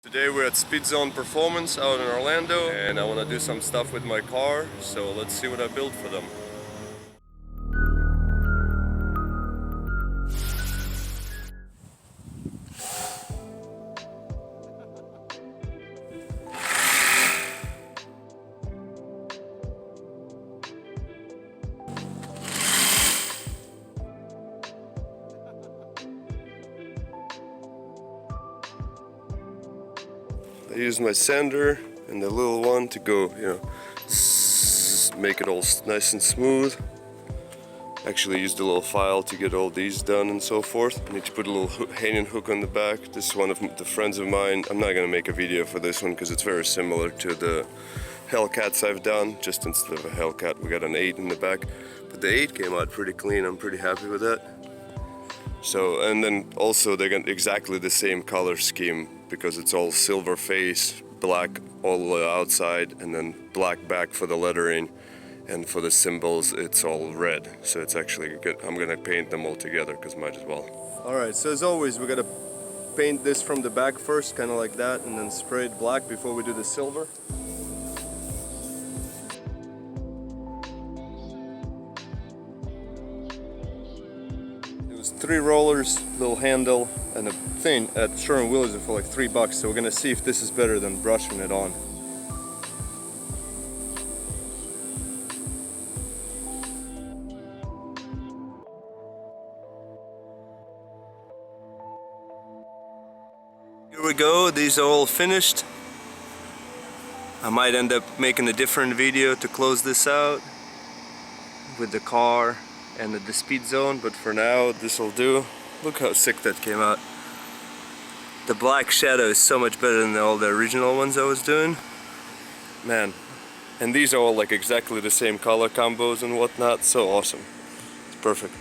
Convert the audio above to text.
Today we're at SpeedZone Performance out in Orlando and I want to do some stuff with my car, so let's see what I built for them. I used my sander and the little one to go, make it all nice and smooth. Actually used a little file to get all these done and so forth. I need to put a little hanging hook on the back. This is one of the friends of mine. I'm not gonna make a video for this one because it's very similar to the Hellcats I've done. Just instead of a Hellcat, we got an 8 in the back. But the 8 came out pretty clean. I'm pretty happy with that. So, and then also they got exactly the same color scheme because it's all silver face, black all the way outside, and then black back for the lettering, and for the symbols it's all red. So it's actually good. I'm gonna paint them all together because might as well. Alright, so as always we gotta paint this from the back first, kind of like that, and then spray it black before we do the silver. It was 3 rollers, little handle, and a thing at Sherwin-Williams for like $3, so we're gonna see if this is better than brushing it on. Here we go, these are all finished. I might end up making a different video to close this out with the car and the SpeedZone, but for now this will do. Look how sick that came out. The black shadow is so much better than all the original ones I was doing. Man, and these are all like exactly the same color combos and whatnot, so awesome. It's perfect.